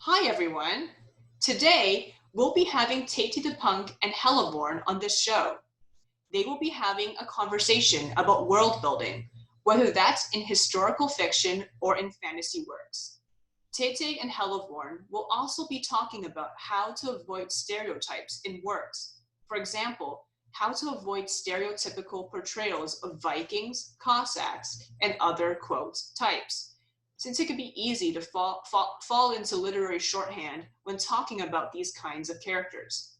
Hi everyone! Today we'll be having Tete.Depunk and Helevorn on this show. They will be having a conversation about world building, whether that's in historical fiction or in fantasy works. Tete and Helevorn will also be talking about how to avoid stereotypes in works. For example, how to avoid stereotypical portrayals of Vikings, Cossacks, and other quote types, since it can be easy to fall into literary shorthand when talking about these kinds of characters.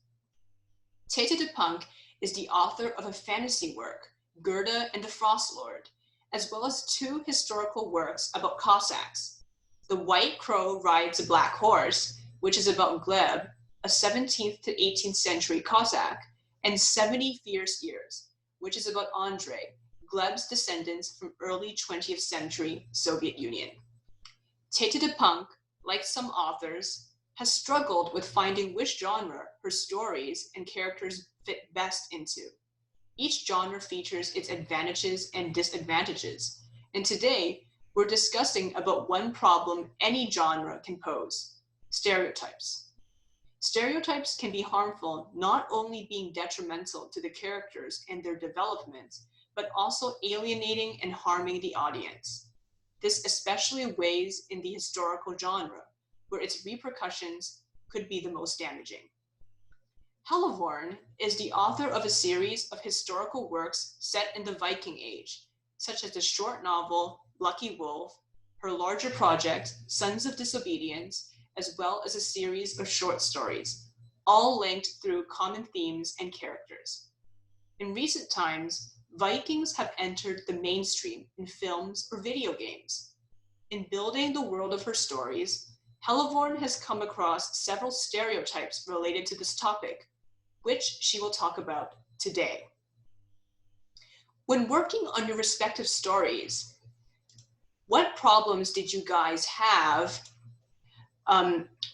Tete.Depunk is the author of a fantasy work, Gerda and the Frost Lord, as well as two historical works about Cossacks. The White Crow Rides a Black Horse, which is about Gleb, a 17th to 18th century Cossack, and 70 Fierce Years, which is about Andrei, Gleb's descendants from early 20th century Soviet Union. Tete.Depunk, like some authors, has struggled with finding which genre her stories and characters fit best into. Each genre features its advantages and disadvantages, and today we're discussing about one problem any genre can pose: stereotypes. Stereotypes can be harmful, not only being detrimental to the characters and their development, but also alienating and harming the audience. This especially weighs in the historical genre, where its repercussions could be the most damaging. Helevorn is the author of a series of historical works set in the Viking Age, such as the short novel Lucky Wolf, her larger project, Sons of Disobedience, as well as a series of short stories, all linked through common themes and characters. In recent times, Vikings have entered the mainstream in films or video games. In building the world of her stories, Helevorn has come across several stereotypes related to this topic, which she will talk about today. When working on your respective stories, what problems did you guys have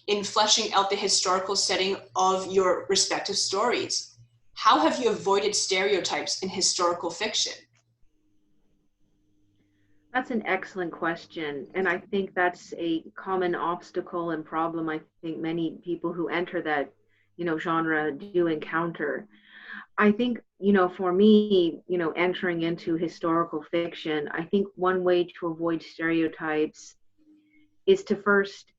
in fleshing out the historical setting of your respective stories? How have you avoided stereotypes in historical fiction? That's an excellent question. And I think that's a common obstacle and problem I think many people who enter that, genre do encounter. I think, for me, entering into historical fiction, I think one way to avoid stereotypes is to first,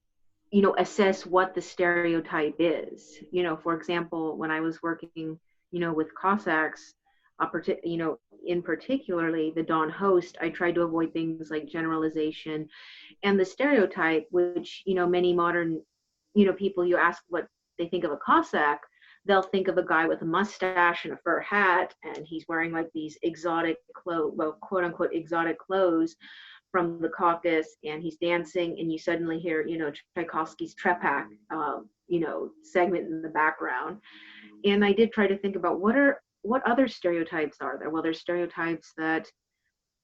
assess what the stereotype is. For example, when I was working, with Cossacks, in particularly the Don host, I tried to avoid things like generalization and the stereotype, which, many modern, people, you ask what they think of a Cossack, they'll think of a guy with a mustache and a fur hat, and he's wearing like these exotic clothes, well, quote unquote, exotic clothes from the Caucasus, and he's dancing, and you suddenly hear, Tchaikovsky's Trepak, segment in the background. And I did try to think about what other stereotypes are there? Well, there's stereotypes that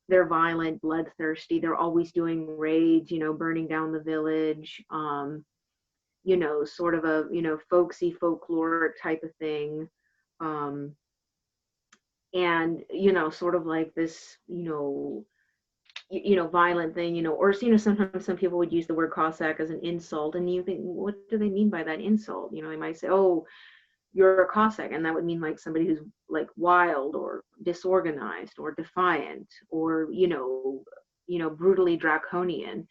they're violent, bloodthirsty, they're always doing raids, burning down the village, sort of a, folksy, folkloric type of thing. Um, and, sort of like this, violent thing, or, sometimes some people would use the word Cossack as an insult, and you think, what do they mean by that insult? They might say, oh, you're a Cossack, and that would mean like somebody who's like wild or disorganized or defiant or brutally draconian.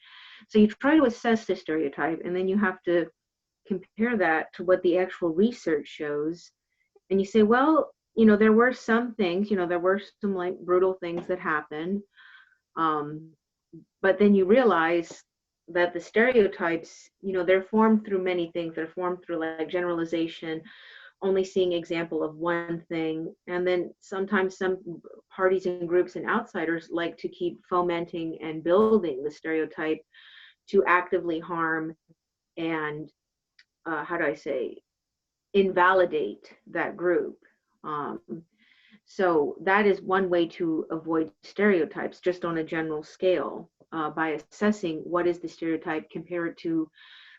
So you try to assess the stereotype, and then you have to compare that to what the actual research shows, and you say, well, there were some things, there were some like brutal things that happened, but then you realize that the stereotypes, they're formed through many things. They're formed through like generalization, only seeing example of one thing, and then sometimes some parties and groups and outsiders like to keep fomenting and building the stereotype to actively harm and how do I say, invalidate that group. um, so that is one way to avoid stereotypes, just on a general scale, by assessing what is the stereotype, compare it to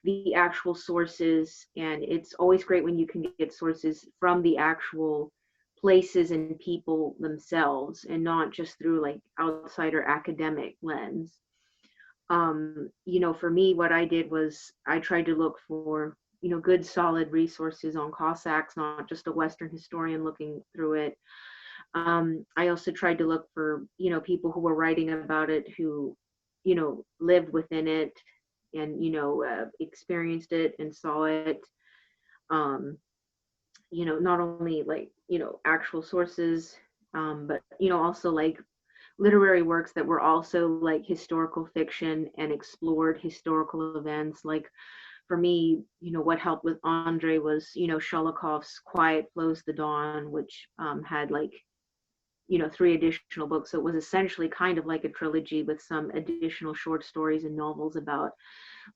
the actual sources. And it's always great when you can get sources from the actual places and people themselves, and not just through like outsider academic lens. You know, for me, what I did was I tried to look for, you know, good solid resources on Cossacks, not just a Western historian looking through it. I also tried to look for, you know, people who were writing about it, who, you know, lived within it and, you know, experienced it and saw it. Um, you know, not only like, you know, actual sources, but, you know, also like literary works that were also like historical fiction and explored historical events. Like for me, you know, what helped with Andrei was, you know, Sholokov's Quiet Flows the Dawn, which had like, you know, 3 additional books. So it was essentially kind of like a trilogy with some additional short stories and novels about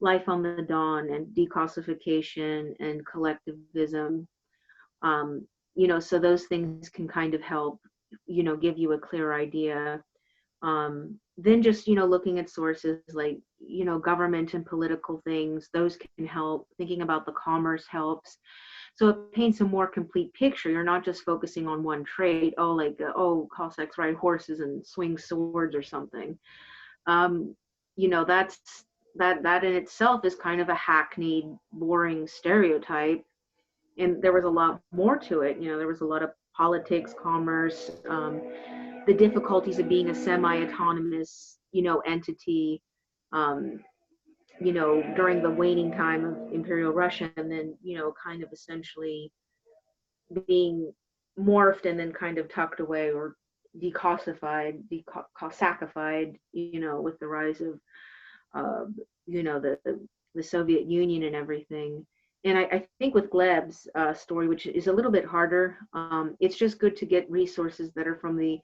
life on the dawn and decossification and collectivism. You know, so those things can kind of help, you know, give you a clear idea. Then just, you know, looking at sources like, you know, government and political things, those can help. Thinking about the commerce helps. So it paints a more complete picture. You're not just focusing on one trait. Oh, like, oh, Cossacks ride horses and swing swords or something. You know, that in itself is kind of a hackneyed, boring stereotype. And there was a lot more to it. You know, there was a lot of politics, commerce, the difficulties of being a semi-autonomous, you know, entity, um, you know, during the waning time of Imperial Russia, and then, you know, kind of essentially being morphed and then kind of tucked away or decossified, Cossackified, you know, with the rise of, you know, the Soviet Union and everything. And I think with Gleb's story, which is a little bit harder, it's just good to get resources that are from the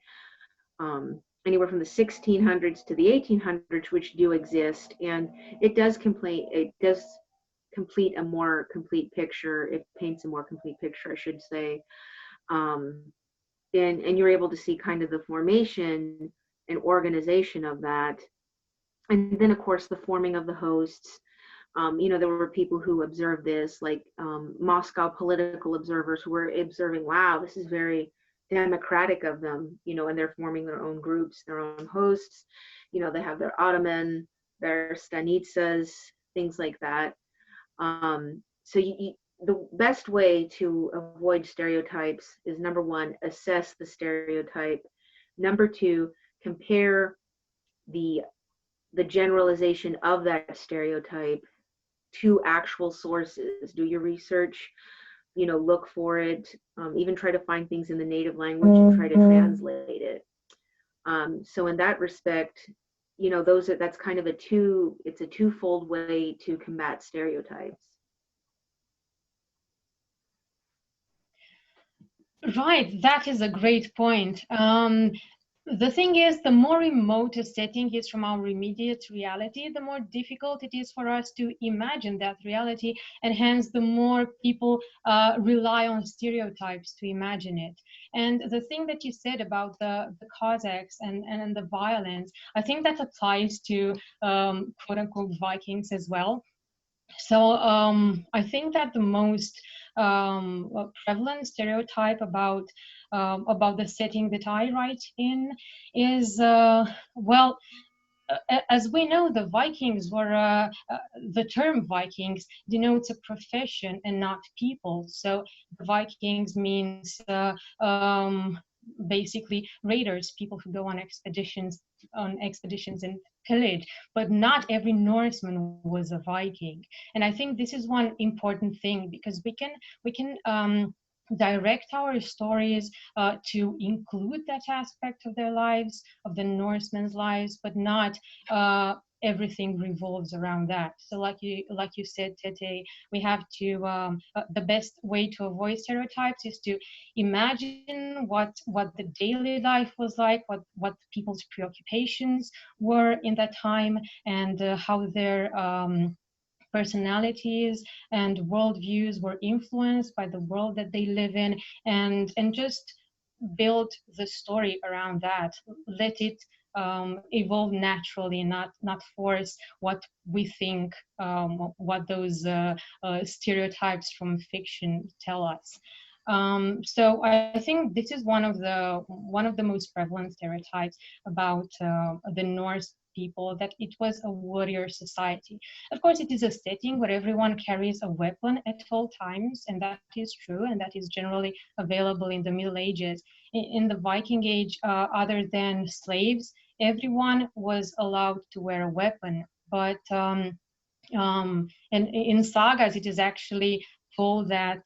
anywhere from the 1600s to the 1800s, which do exist, and it does complete a more complete picture. It paints a more complete picture, I should say. Um, and you're able to see kind of the formation and organization of that. And then, of course, the forming of the hosts. You know, there were people who observed this, like Moscow political observers who were observing, wow, this is very democratic of them, you know, and they're forming their own groups, their own hosts. You know, they have their Ottoman, their stanitsas, things like that. So the best way to avoid stereotypes is, number one, assess the stereotype. Number two, compare the the generalization of that stereotype to actual sources. Do your research, you know, look for it, even try to find things in the native language and try to translate it. So in that respect, you know, that's kind of it's a twofold way to combat stereotypes. Right, that is a great point. The thing is, the more remote a setting is from our immediate reality, the more difficult it is for us to imagine that reality, and hence the more people rely on stereotypes to imagine it. And the thing that you said about the Cossacks and the violence, I think that applies to quote unquote Vikings as well. So I think that the most prevalent stereotype about the setting that I write in is well, as we know, the Vikings were the term Vikings denotes a profession and not people. So the Vikings means basically raiders, people who go on expeditions and pillage. But not every Norseman was a Viking, and I think this is one important thing, because we can direct our stories to include that aspect of their lives, of the Norsemen's lives, but not everything revolves around that. So like you said, Tete, we have to the best way to avoid stereotypes is to imagine what the daily life was like, what people's preoccupations were in that time, and how their personalities and worldviews were influenced by the world that they live in, and just build the story around that. Let it evolve naturally, not force what we think, what those stereotypes from fiction tell us. So I think this is one of the most prevalent stereotypes about the Norse people that it was a warrior society. Of course, it is a setting where everyone carries a weapon at all times, and that is true, and that is generally available in the Middle Ages. In the Viking Age, other than slaves, everyone was allowed to wear a weapon. But and in sagas, it is actually told that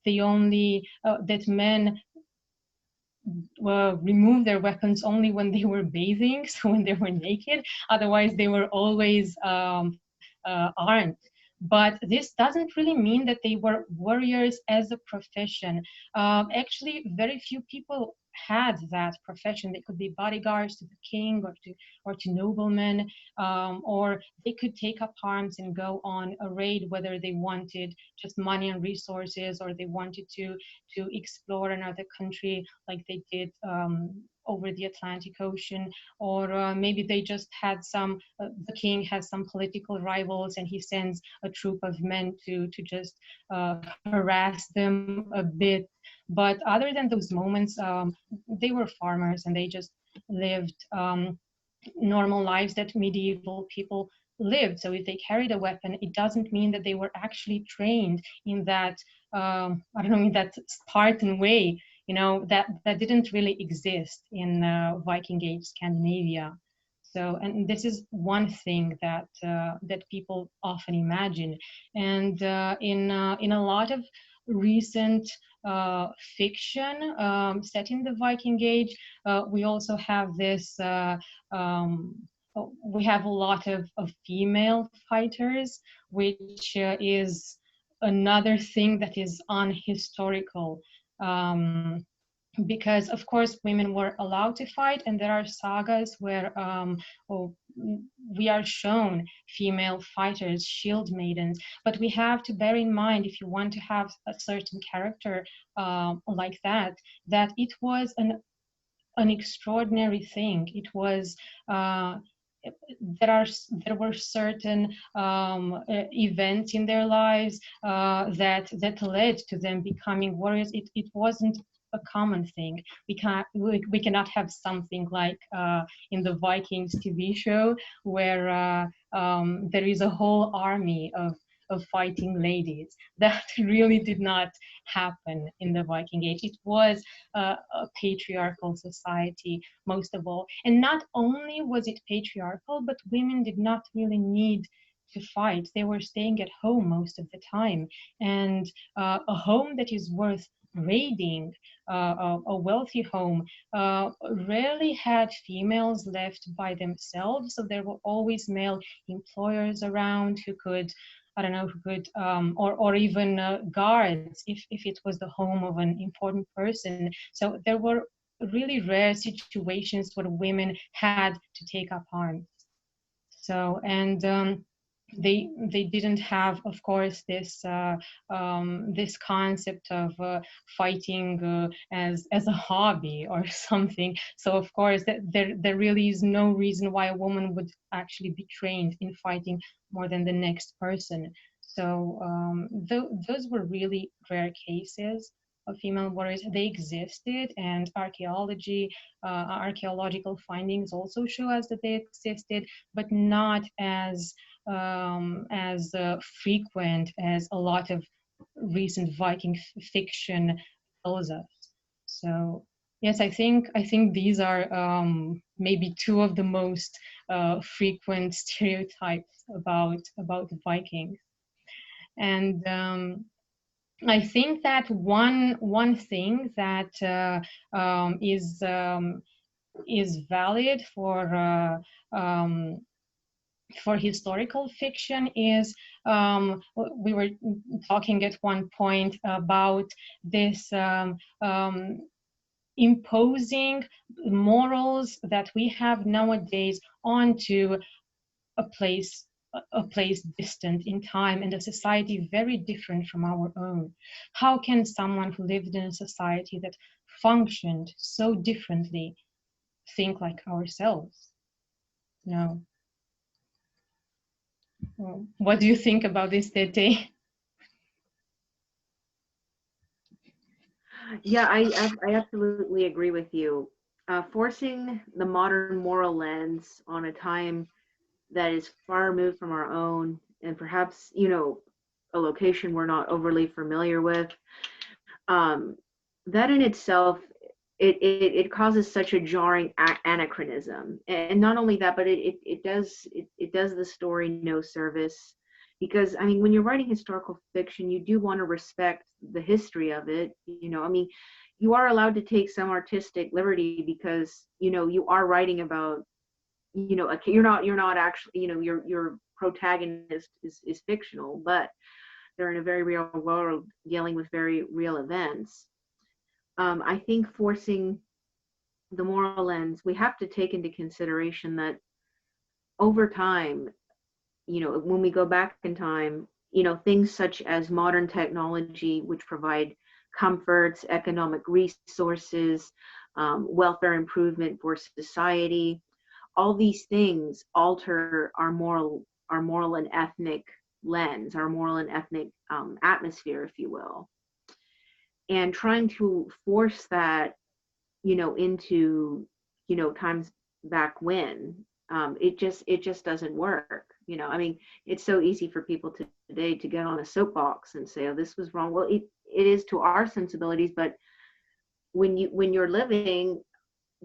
they only that men remove their weapons only when they were bathing, so when they were naked. Otherwise, they were always armed. But this doesn't really mean that they were warriors as a profession. Actually, very few people had that profession. They could be bodyguards to the king or to noblemen, or they could take up arms and go on a raid, whether they wanted just money and resources, or they wanted to explore another country like they did over the Atlantic Ocean, or maybe they just had the king has some political rivals and he sends a troop of men to just harass them a bit. But other than those moments, they were farmers and they just lived normal lives that medieval people lived. So if they carried a weapon, it doesn't mean that they were actually trained in that, I don't know, in that Spartan way, that didn't really exist in Viking Age Scandinavia. So, and this is one thing that that people often imagine. And in a lot of recent fiction set in the Viking Age, we also have this. We have a lot of female fighters, which is another thing that is unhistorical. Because of course women were allowed to fight, and there are sagas where we are shown female fighters, shield maidens. But we have to bear in mind, if you want to have a certain character like that it was an extraordinary thing. It was there were certain events in their lives that led to them becoming warriors. It wasn't a common thing. We cannot have something like in the Vikings TV show where there is a whole army of fighting ladies. That really did not happen in the Viking Age. It was a patriarchal society, most of all. And not only was it patriarchal, but women did not really need to fight. They were staying at home most of the time. And a home that is worth raiding, a wealthy home, rarely had females left by themselves. So there were always male employers around who could, I don't know, who could, or even guards if it was the home of an important person. So there were really rare situations where women had to take up arms. So, and they didn't have, of course, this this concept of fighting as a hobby or something. So of course there really is no reason why a woman would actually be trained in fighting more than the next person. So those were really rare cases of female warriors. They existed, and archaeological findings also show us that they existed, but not as frequent as a lot of recent Viking fiction tells us. So yes, I think these are maybe two of the most frequent stereotypes about the Vikings. And I think that one thing that is valid for historical fiction is we were talking at one point about this imposing morals that we have nowadays onto a place distant in time and a society very different from our own. How can someone who lived in a society that functioned so differently think like ourselves? No. What do you think about this, Tete? Yeah, I absolutely agree with you. Forcing the modern moral lens on a time that is far removed from our own, and perhaps, a location we're not overly familiar with, that in itself, it causes such a jarring anachronism. And not only that, but it does the story no service, because I mean, when you're writing historical fiction, you do want to respect the history of it. I mean, you are allowed to take some artistic liberty, because you are writing about, you're not actually, your protagonist is fictional, but they're in a very real world dealing with very real events. I think forcing the moral lens, we have to take into consideration that over time, when we go back in time, things such as modern technology, which provide comforts, economic resources, welfare improvement for society, all these things alter our moral and ethnic lens, our moral and ethnic atmosphere, if you will. And trying to force that, into, times back when, it just doesn't work. I mean, it's so easy for people today to get on a soapbox and say, oh, this was wrong. Well, it is to our sensibilities, but when you're living,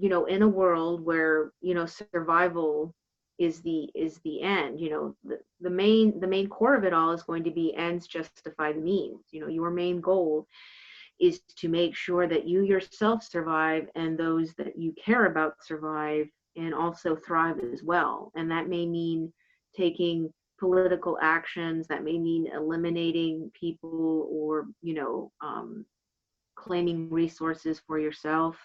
in a world where, survival is the end, the main core of it all is going to be ends justify the means. Your main goal is to make sure that you yourself survive and those that you care about survive and also thrive as well. And that may mean taking political actions, that may mean eliminating people, or claiming resources for yourself.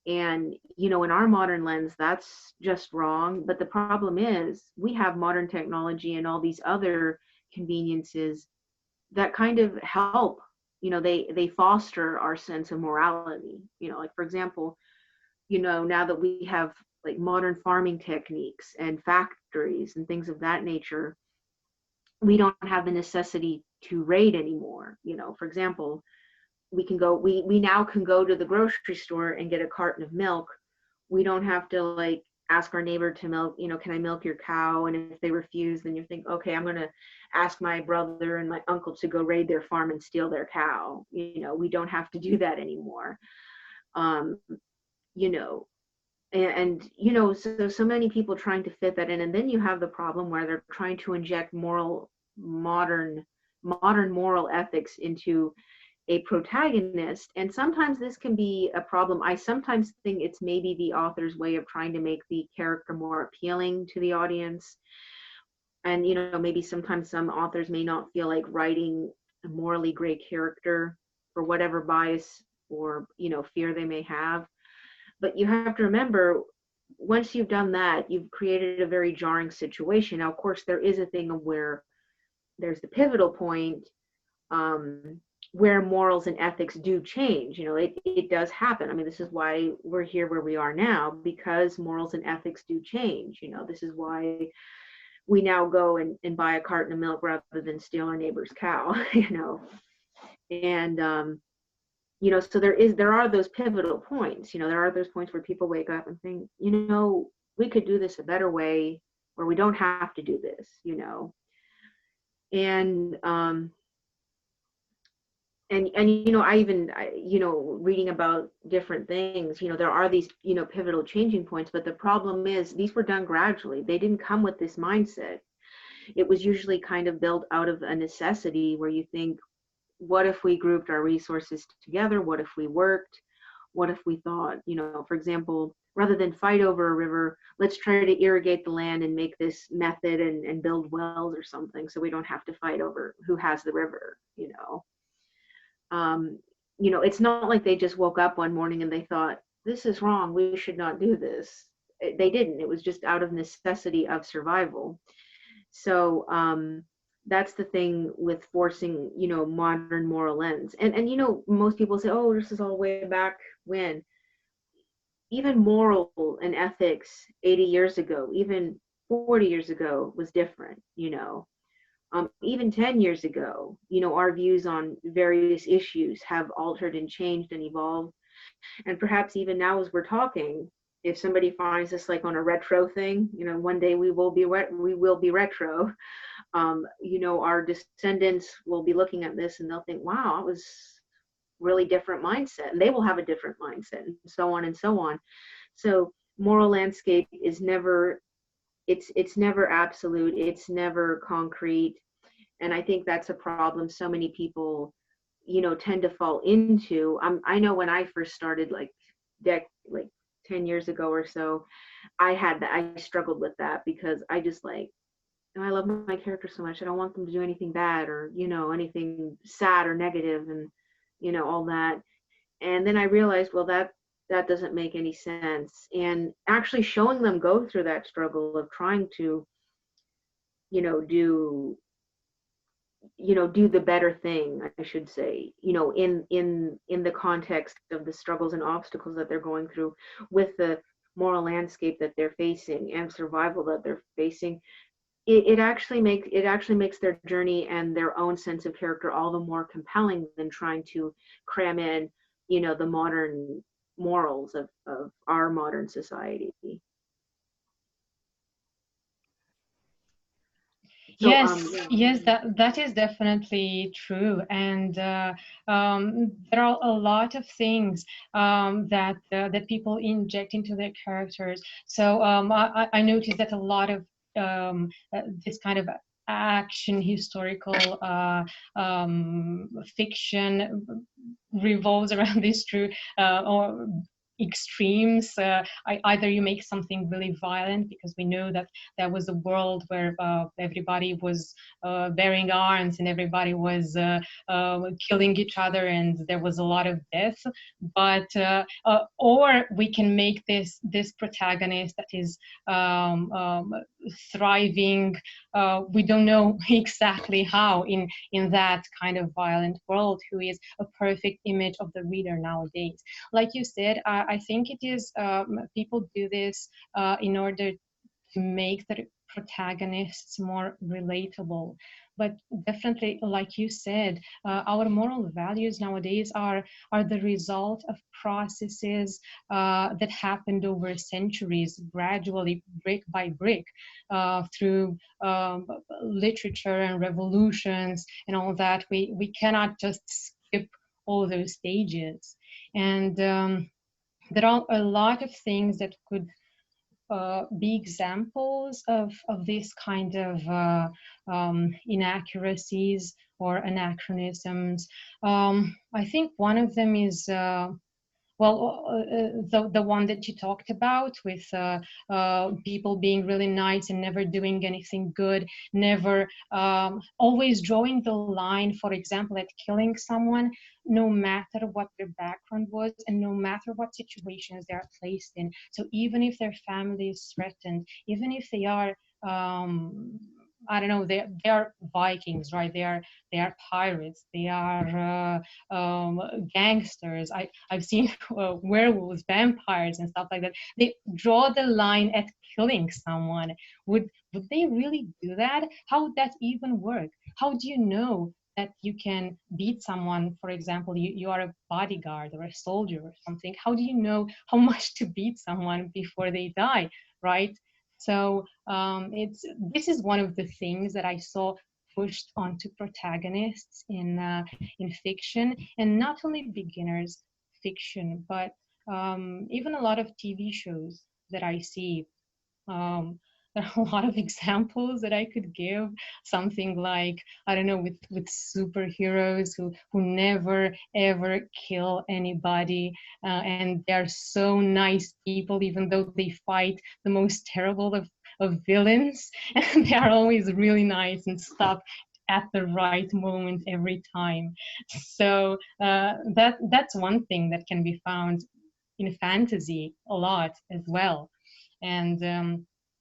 And in our modern lens, that's just wrong. But the problem is, we have modern technology and all these other conveniences that kind of help. They foster our sense of morality. Like, for example, now that we have like modern farming techniques and factories and things of that nature, we don't have the necessity to raid anymore. For example, we now can go to the grocery store and get a carton of milk. We don't have to like ask our neighbor to milk, can I milk your cow? And if they refuse, then you think, okay, I'm going to ask my brother and my uncle to go raid their farm and steal their cow. We don't have to do that anymore. So many people trying to fit that in. And then you have the problem where they're trying to inject modern moral ethics into a protagonist, and sometimes this can be a problem. I sometimes think it's maybe the author's way of trying to make the character more appealing to the audience. And maybe sometimes some authors may not feel like writing a morally gray character for whatever bias or fear they may have. But you have to remember, once you've done that, you've created a very jarring situation. Now, of course, there is a thing of where there's the pivotal point, where morals and ethics do change. It does happen. I mean, this is why we're here where we are now, because morals and ethics do change. This is why we now go and buy a carton of milk rather than steal our neighbor's cow. And so there are those pivotal points. There are those points where people wake up and think, we could do this a better way, or we don't have to do this. And reading about different things, there are these, pivotal changing points, but the problem is these were done gradually. They didn't come with this mindset. It was usually kind of built out of a necessity where you think, what if we grouped our resources together? What if we worked? What if we thought, for example, rather than fight over a river, let's try to irrigate the land and make this method and build wells or something, so we don't have to fight over who has the river. It's not like they just woke up one morning and they thought, this is wrong, we should not do this. They didn't. It was just out of necessity of survival. So that's the thing with forcing, modern moral lens. And most people say, oh, this is all way back when. Even moral and ethics 80 years ago, even 40 years ago was different. Even 10 years ago, our views on various issues have altered and changed and evolved. And perhaps even now as we're talking, if somebody finds us like on a retro thing, you know, one day we will be retro. You know, our descendants will be looking at this and they'll think, wow, it was really different mindset, and they will have a different mindset, and so on and so on. So moral landscape is never, it's never absolute, it's never concrete. And I think that's a problem so many people, you know, tend to fall into. I know when I first started, like 10 years ago or so, I struggled with that, because I just like, I love my character so much, I don't want them to do anything bad, or, you know, anything sad or negative, and, you know, all that. And then I realized, well, that doesn't make any sense. And actually showing them go through that struggle of trying to, you know, do the better thing, I should say, you know, in the context of the struggles and obstacles that they're going through, with the moral landscape that they're facing and survival that they're facing, it actually makes their journey and their own sense of character all the more compelling than trying to cram in, you know, the modern morals of our modern society. So, Yes, yeah. yes, that is definitely true, and there are a lot of things that people inject into their characters. So I noticed that a lot of this kind of action historical fiction revolves around this true or extremes. Either you make something really violent, because we know that there was a world where everybody was bearing arms and everybody was killing each other, and there was a lot of death. But or we can make this protagonist that is thriving. We don't know exactly how in that kind of violent world, who is a perfect image of the reader nowadays. Like you said, I think it is people do this in order to make the protagonists more relatable. But definitely, like you said, our moral values nowadays are the result of processes that happened over centuries, gradually, brick by brick, through literature and revolutions and all that. We cannot just skip all those stages. And there are a lot of things that could be examples of this kind of inaccuracies or anachronisms. I think one of them is the one that you talked about, with people being really nice and never doing anything good, never always drawing the line, for example, at killing someone, no matter what their background was and no matter what situations they are placed in. So even if their family is threatened, even if they are I don't know, they are Vikings, right? They are pirates. They are gangsters. I've seen werewolves, vampires, and stuff like that. They draw the line at killing someone. Would they really do that? How would that even work? How do you know that you can beat someone? For example, you are a bodyguard or a soldier or something. How do you know how much to beat someone before they die, right? So this is one of the things that I saw pushed onto protagonists in fiction, and not only beginners fiction, but even a lot of TV shows that I see. There are a lot of examples that I could give. Something like, I don't know, with superheroes who never ever kill anybody, and they're so nice people, even though they fight the most terrible of villains, and they are always really nice and stop at the right moment every time. So that's one thing that can be found in fantasy a lot as well. And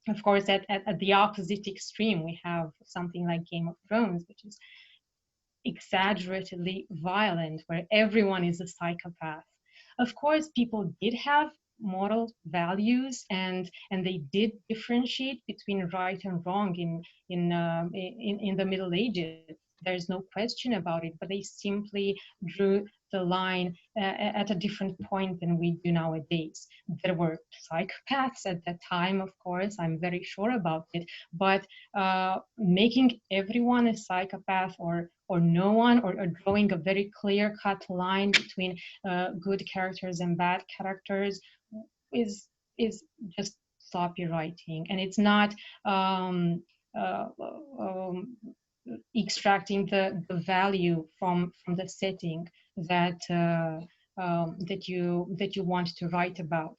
of course, at the opposite extreme, we have something like Game of Thrones, which is exaggeratedly violent, where everyone is a psychopath. Of course, people did have moral values, and they did differentiate between right and wrong in the Middle Ages. there's no question about it, but they simply drew the line at a different point than we do nowadays. There were psychopaths at that time, of course, I'm very sure about it, but making everyone a psychopath or no one, or drawing a very clear-cut line between good characters and bad characters is just sloppy writing, and it's not uh, um, extracting the value from the setting that that you want to write about.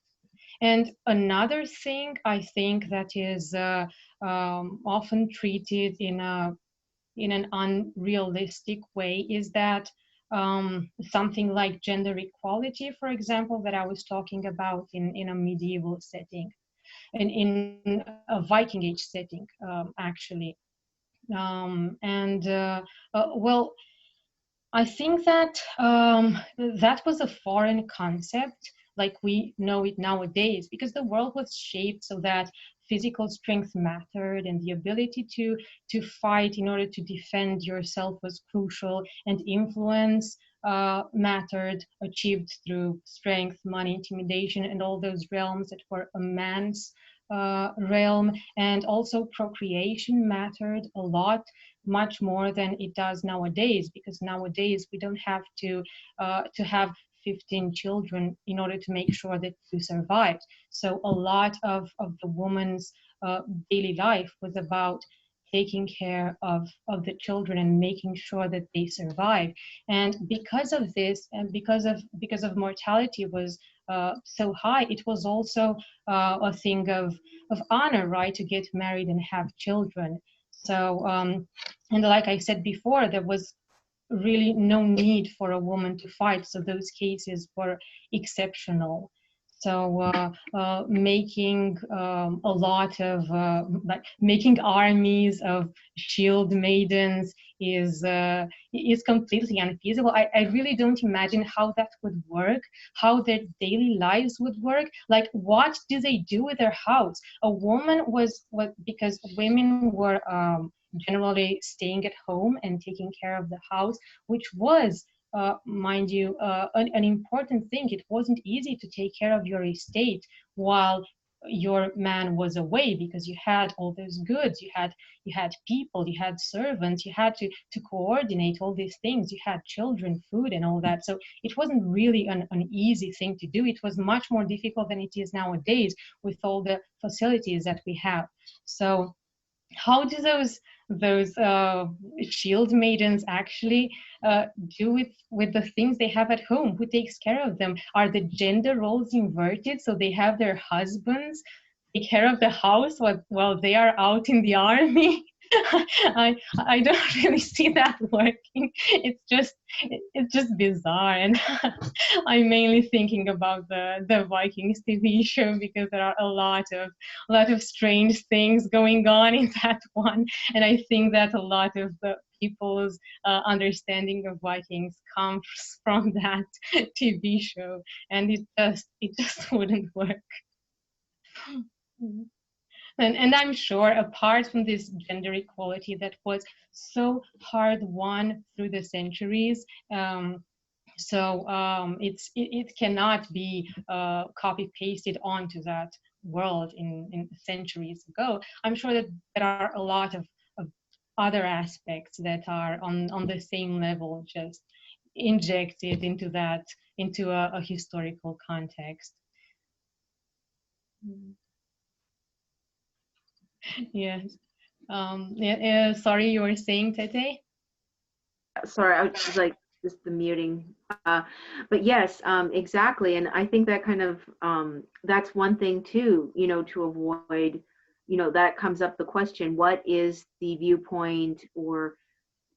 And another thing I think that is often treated in an unrealistic way is that something like gender equality, for example, that I was talking about in a medieval setting, and in a Viking Age setting, actually. And well, I think that that was a foreign concept, like we know it nowadays, because the world was shaped so that physical strength mattered, and the ability to fight in order to defend yourself was crucial, and influence mattered, achieved through strength, money, intimidation, and all those realms that were a man's realm. And also procreation mattered a lot, much more than it does nowadays, because nowadays we don't have to have 15 children in order to make sure that you survive. So a lot of the woman's daily life was about taking care of the children and making sure that they survive. And because of this, and because of mortality was so high, it was also a thing of honor, right, to get married and have children. So and like I said before, there was really no need for a woman to fight, so those cases were exceptional. So making a lot of like making armies of shield maidens is completely unfeasible. I really don't imagine how that would work, how their daily lives would work. Like, what do they do with their house? A woman was what, because women were generally staying at home and taking care of the house, which was mind you, an important thing. It wasn't easy to take care of your estate while your man was away, because you had all those goods, you had people, you had servants, you had to coordinate all these things, you had children, food, and all that. So it wasn't really an easy thing to do. It was much more difficult than it is nowadays with all the facilities that we have. So how do those shield maidens actually do with the things they have at home? Who takes care of them? Are the gender roles inverted, so they have their husbands take care of the house while they are out in the army? I don't really see that working. It's just bizarre, and I'm mainly thinking about the Vikings TV show, because there are a lot of strange things going on in that one, and I think that a lot of the people's understanding of Vikings comes from that TV show, and it just wouldn't work. And I'm sure, apart from this gender equality that was so hard won through the centuries, it cannot be copy pasted onto that world in centuries ago. I'm sure that there are a lot of other aspects that are on the same level, just injected into a historical context. Yes. Sorry, you were saying, Tete? Sorry, I was like just the muting. But yes, exactly. And I think that kind of that's one thing too, to avoid, that comes up the question, what is the viewpoint, or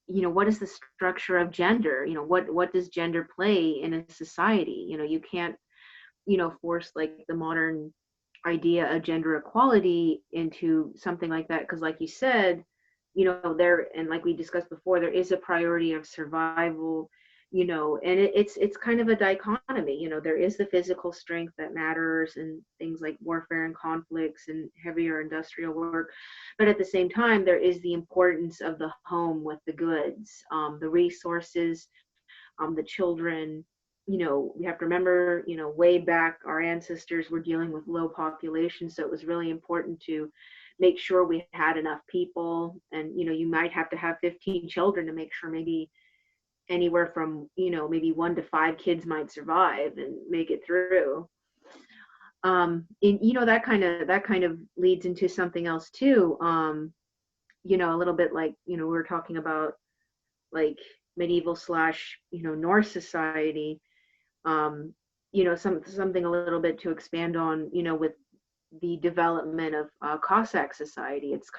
what is the structure of gender? What does gender play in a society? You can't force like the modern idea of gender equality into something like that, because like you said, there, and like we discussed before, there is a priority of survival, you know, and it's kind of a dichotomy. You know, there is the physical strength that matters and things like warfare and conflicts and heavier industrial work, but at the same time there is the importance of the home with the goods, the resources, the children. You know, we have to remember, you know, way back our ancestors were dealing with low population, so it was really important to make sure we had enough people. And you know, you might have to have 15 children to make sure maybe anywhere from, you know, maybe 1 to 5 kids might survive and make it through. And you know, that kind of leads into something else too. You know, a little bit like, you know, we were talking about like medieval slash, you know, Norse society. You know, something a little bit to expand on, you know, with the development of Cossack society. It's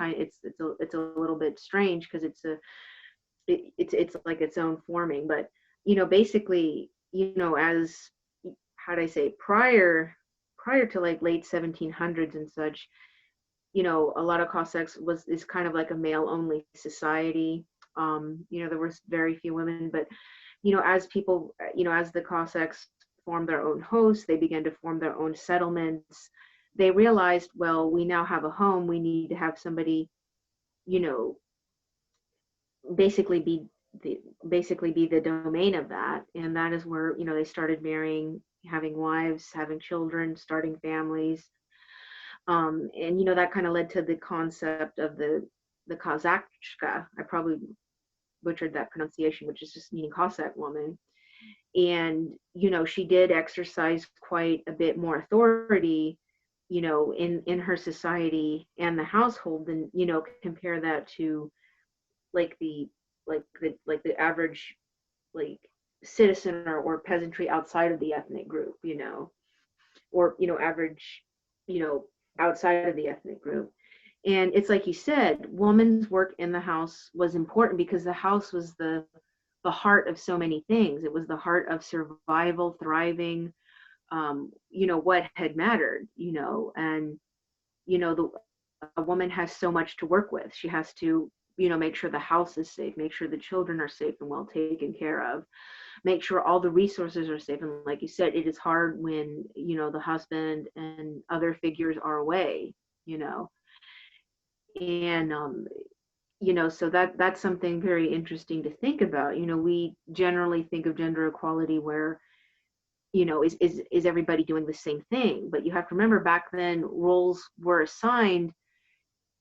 a little bit strange because it's like its own forming. But you know, basically, you know, as how do I say, prior to like late 1700s and such, you know, a lot of Cossacks is kind of like a male only society. You know, there was very few women, but you know, as people, you know, as the Cossacks formed their own hosts, they began to form their own settlements. They realized, well, we now have a home, we need to have somebody, you know, basically be the domain of that. And that is where, you know, they started marrying, having wives, having children, starting families. And you know, that kind of led to the concept of the Kozaczka. I probably butchered that pronunciation, which is just meaning Cossack woman. And you know, she did exercise quite a bit more authority, you know, in her society and the household. And you know, compare that to like the average like citizen or peasantry outside of the ethnic group, you know, or you know, average, you know, outside of the ethnic group. And it's like you said, woman's work in the house was important because the house was the heart of so many things. It was the heart of survival, thriving, you know, what had mattered, you know. And you know, a woman has so much to work with. She has to, you know, make sure the house is safe, make sure the children are safe and well taken care of, make sure all the resources are safe. And like you said, it is hard when, you know, the husband and other figures are away, you know. And you know, so that's something very interesting to think about. You know, we generally think of gender equality where, you know, is everybody doing the same thing? But you have to remember, back then roles were assigned.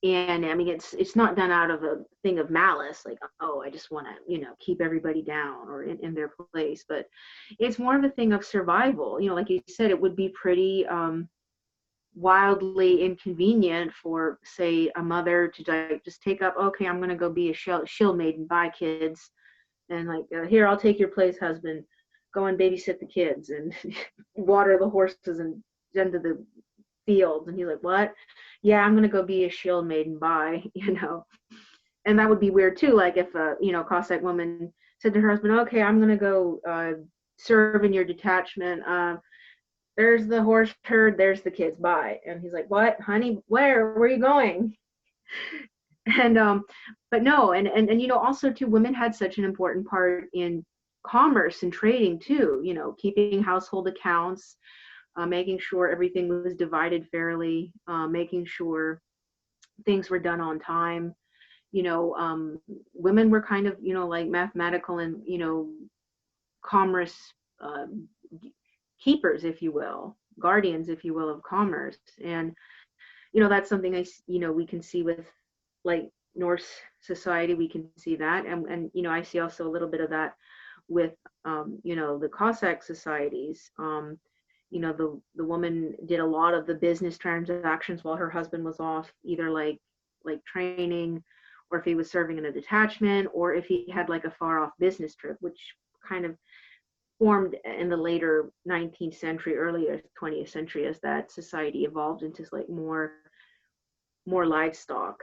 And I mean, it's not done out of a thing of malice, like, oh, I just want to, you know, keep everybody down or in their place. But it's more of a thing of survival. You know, like you said, it would be pretty wildly inconvenient for, say, a mother to like just take up, okay, I'm going to go be a shield maiden, bye kids. And like, here, I'll take your place, husband. Go and babysit the kids and water the horses and tend to the fields. And he's like, what? Yeah, I'm gonna go be a shield maiden, bye. You know. And that would be weird too, like if a, you know, Cossack woman said to her husband, okay, I'm gonna go serve in your detachment, there's the horse herd, there's the kids, bye. And he's like, what, honey, where are you going? And but no, and you know, also too, women had such an important part in commerce and trading too, you know, keeping household accounts, making sure everything was divided fairly, making sure things were done on time. You know, women were kind of, you know, like mathematical and, you know, commerce keepers, if you will, guardians, if you will, of commerce. And, you know, that's something you know, we can see with like Norse society, we can see that. And you know, I see also a little bit of that with, you know, the Cossack societies. You know, the woman did a lot of the business transactions while her husband was off, either like training, or if he was serving in a detachment, or if he had like a far off business trip, which kind of formed in the later 19th century, earlier 20th century, as that society evolved into like more livestock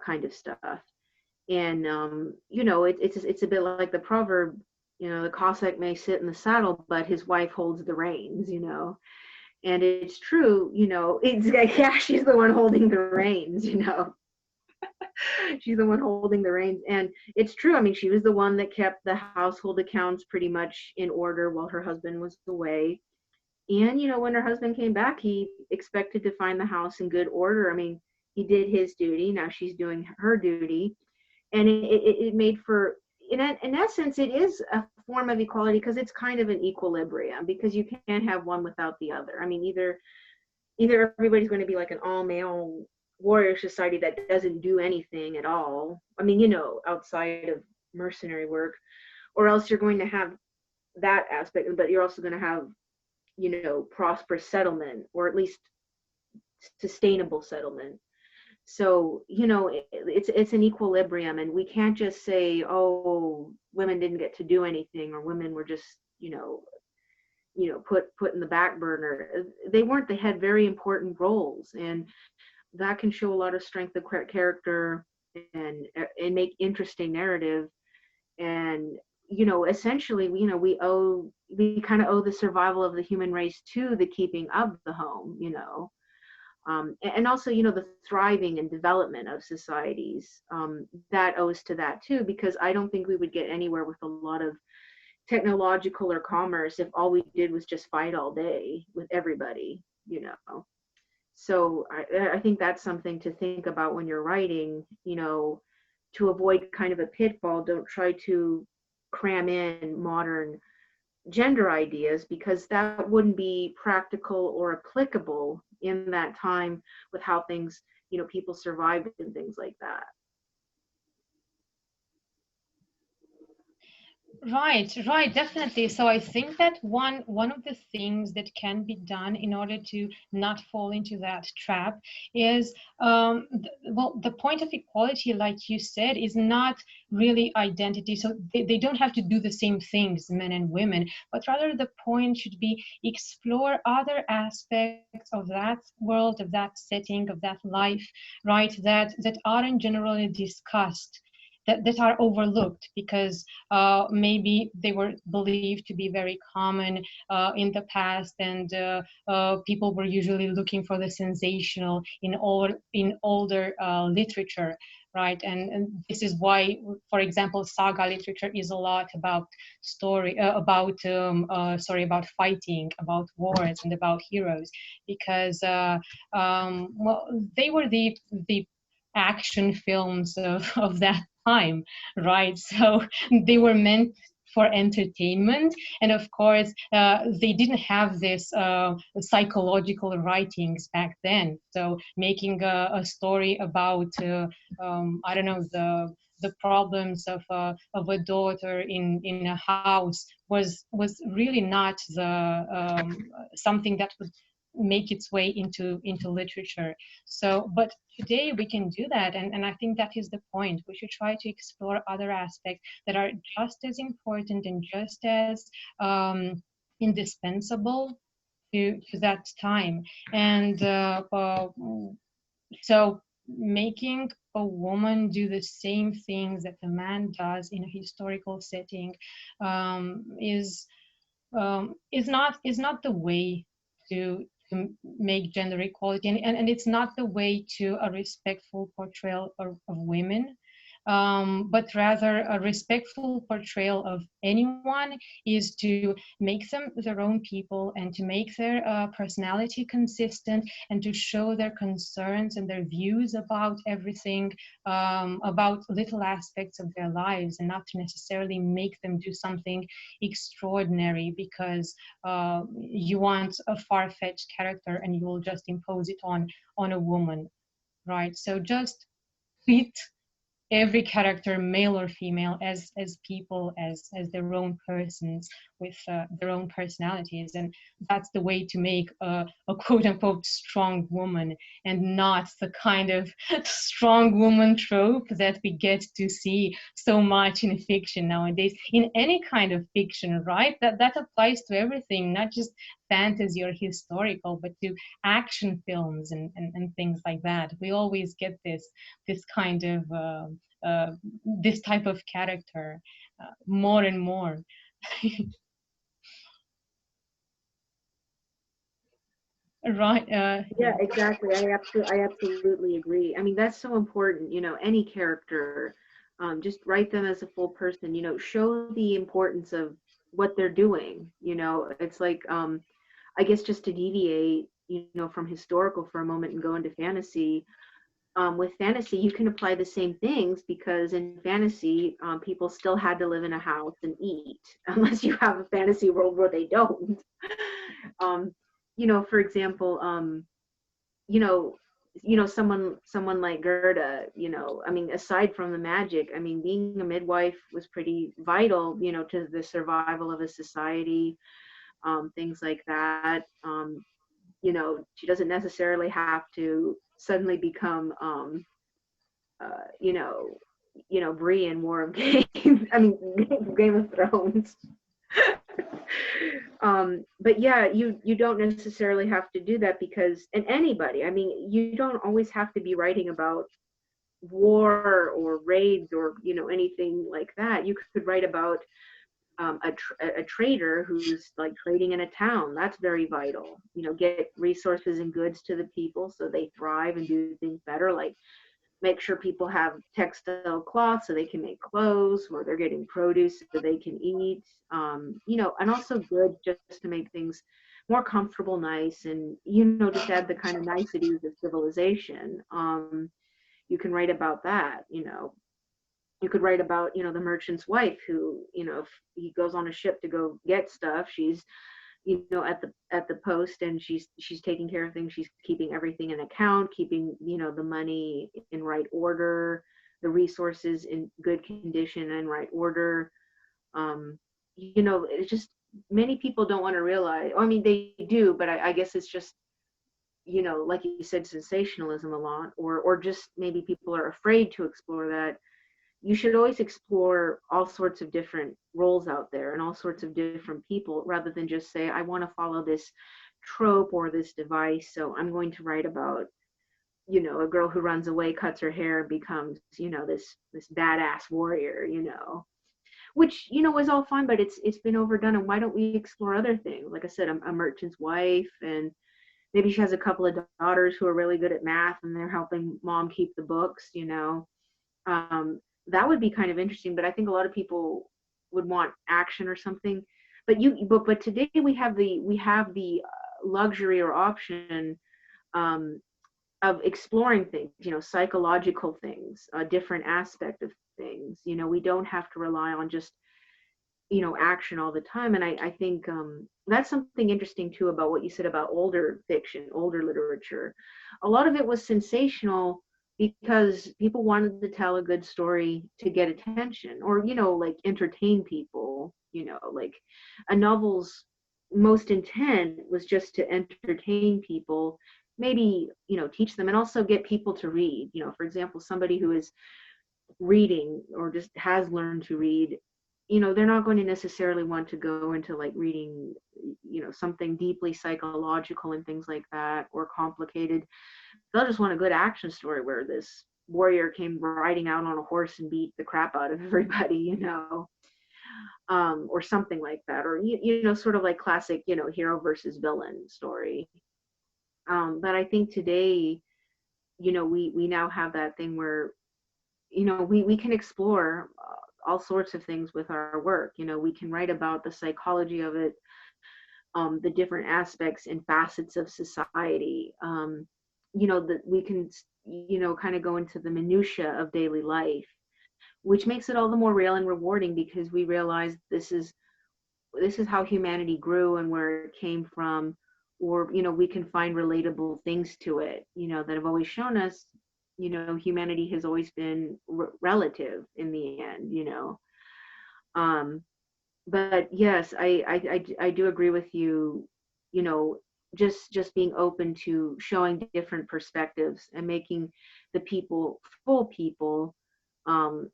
kind of stuff. And you know, it's a bit like the proverb, you know, the Cossack may sit in the saddle, but his wife holds the reins, you know. And it's true, you know, it's like, yeah, she's the one holding the reins, you know. She's the one holding the reins. And it's true. I mean, she was the one that kept the household accounts pretty much in order while her husband was away. And, when her husband came back, he expected to find the house in good order. I mean, he did his duty. Now she's doing her duty. And it made for, in essence, it is a form of equality because it's kind of an equilibrium, because you can't have one without the other. I mean, either everybody's going to be like an all-male warrior society that doesn't do anything at all, I mean, outside of mercenary work, or else you're going to have that aspect, but you're also going to have, prosperous settlement, or at least sustainable settlement. So, it's an equilibrium, and we can't just say, oh, women didn't get to do anything, or women were just, put in the back burner. They weren't. They had very important roles, and that can show a lot of strength of character and make interesting narrative. And essentially, we kind of owe the survival of the human race to the keeping of the home. And also, the thriving and development of societies, that owes to that too, because I don't think we would get anywhere with a lot of technological or commerce if all we did was just fight all day with everybody. So I think that's something to think about when you're writing. To avoid kind of a pitfall, don't try to cram in modern gender ideas, because that wouldn't be practical or applicable in that time with how things, people survived and things like that. Right, definitely. So I think that one of the things that can be done in order to not fall into that trap is, the point of equality, like you said, is not really identity. So they don't have to do the same things, men and women, but rather the point should be explore other aspects of that world, of that setting, of that life, right, that aren't generally discussed, that are overlooked because maybe they were believed to be very common in the past, and people were usually looking for the sensational in older literature, right? And this is why, for example, saga literature is a lot about about fighting, about wars, and about heroes, because they were the action films of that time, right? So they were meant for entertainment, and of course they didn't have this psychological writings back then. So making a story about I don't know, the problems of a daughter in a house was really not the something that would make its way into literature. So but today we can do that, and I think that is the point. We should try to explore other aspects that are just as important and just as indispensable to that time. And so making a woman do the same things that a man does in a historical setting is not the way to make gender equality, and it's not the way to a respectful portrayal of women, but rather a respectful portrayal of anyone is to make them their own people, and to make their personality consistent, and to show their concerns and their views about everything, about little aspects of their lives, and not to necessarily make them do something extraordinary because you want a far-fetched character and you will just impose it on a woman, right? So just treat every character, male or female, as people, as their own persons with their own personalities, and that's the way to make a quote-unquote strong woman, and not the kind of strong woman trope that we get to see so much in fiction nowadays, in any kind of fiction, right? That applies to everything, not just fantasy or historical, but to action films and things like that. We always get this kind of this type of character more and more. Right. Yeah, exactly. I absolutely agree. I mean, that's so important, you know, any character, just write them as a full person, you know, show the importance of what they're doing, you know. It's like, I guess just to deviate, you know, from historical for a moment and go into fantasy, with fantasy, you can apply the same things because in fantasy, people still had to live in a house and eat, unless you have a fantasy world where they don't. um, you know, for example, you know, someone like Gerda, you know, I mean, aside from the magic, I mean, being a midwife was pretty vital, you know, to the survival of a society, things like that. You know, she doesn't necessarily have to suddenly become, you know, Bree in War of Game, I mean, Game of Thrones. But yeah, you don't necessarily have to do that because, and anybody, I mean, you don't always have to be writing about war or raids or, you know, anything like that. You could write about a trader who's like trading in a town. That's very vital. You know, get resources and goods to the people so they thrive and do things better, like make sure people have textile cloth so they can make clothes, or they're getting produce so they can eat, you know, and also good just to make things more comfortable, nice, and, you know, just add the kind of niceties of civilization. You can write about that, you know. You could write about, you know, the merchant's wife who, you know, if he goes on a ship to go get stuff, she's, you know, at the post, and she's taking care of things. She's keeping everything in account, keeping, you know, the money in right order, the resources in good condition and right order. You know, it's just many people don't want to realize, I mean, they do, but I guess it's just, you know, like you said, sensationalism a lot, or just maybe people are afraid to explore that. You should always explore all sorts of different roles out there and all sorts of different people, rather than just say, I want to follow this trope or this device, so I'm going to write about, you know, a girl who runs away, cuts her hair, becomes, you know, this badass warrior, you know, which, you know, is all fine, but it's been overdone. And why don't we explore other things? Like I said, a merchant's wife, and maybe she has a couple of daughters who are really good at math and they're helping mom keep the books, you know. That would be kind of interesting, but I think a lot of people would want action or something. But today we have the luxury or option, um, of exploring things, you know, psychological things, a different aspect of things. You know, we don't have to rely on just, you know, action all the time. And I think, that's something interesting too about what you said about older fiction, older literature. A lot of it was sensational because people wanted to tell a good story to get attention, or, you know, like entertain people, you know, like a novel's most intent was just to entertain people, maybe, you know, teach them, and also get people to read. You know, for example, somebody who is reading or just has learned to read, you know, they're not going to necessarily want to go into like reading, you know, something deeply psychological and things like that, or complicated. They'll just want a good action story where this warrior came riding out on a horse and beat the crap out of everybody, you know, or something like that, or, you know, sort of like classic, you know, hero versus villain story. But I think today, you know, we now have that thing where, you know, we can explore all sorts of things with our work. You know, we can write about the psychology of it, the different aspects and facets of society. You know, that we can, you know, kind of go into the minutia of daily life, which makes it all the more real and rewarding because we realize this is how humanity grew and where it came from, or, you know, we can find relatable things to it, you know, that have always shown us, you know, humanity has always been relative in the end, you know. um but yes, I do agree with you, you know, just being open to showing different perspectives and making the people full people, um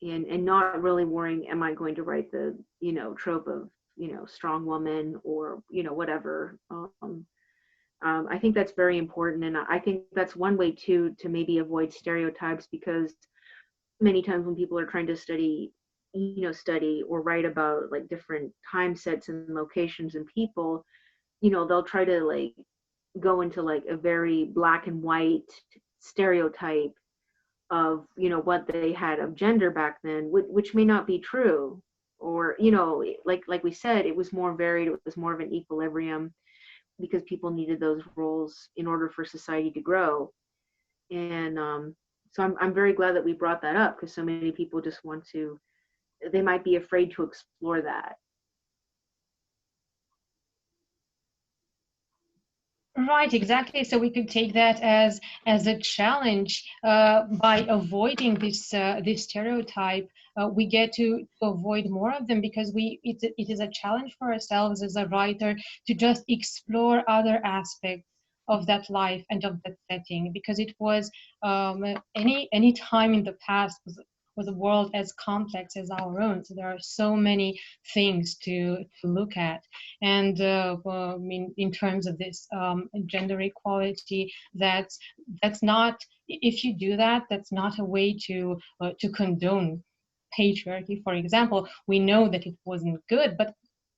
and not really worrying, am I going to write the, you know, trope of, you know, strong woman, or, you know, whatever. I think that's very important, and I think that's one way too to maybe avoid stereotypes, because many times when people are trying to study, you know, study or write about like different time sets and locations and people, you know, they'll try to like go into like a very black and white stereotype of, you know, what they had of gender back then, which may not be true. Or, you know, like we said, it was more varied, it was more of an equilibrium, because people needed those roles in order for society to grow. And so I'm very glad that we brought that up, because so many people just want to, they might be afraid to explore that. Right, exactly. So we could take that as a challenge. By avoiding this stereotype, we get to avoid more of them, because it is a challenge for ourselves as a writer to just explore other aspects of that life and of that setting, because it was any time in the past was a world as complex as our own. So there are so many things to look at. And in terms of this gender equality, that's not, if you do that, that's not a way to condone patriarchy. For example, we know that it wasn't good, but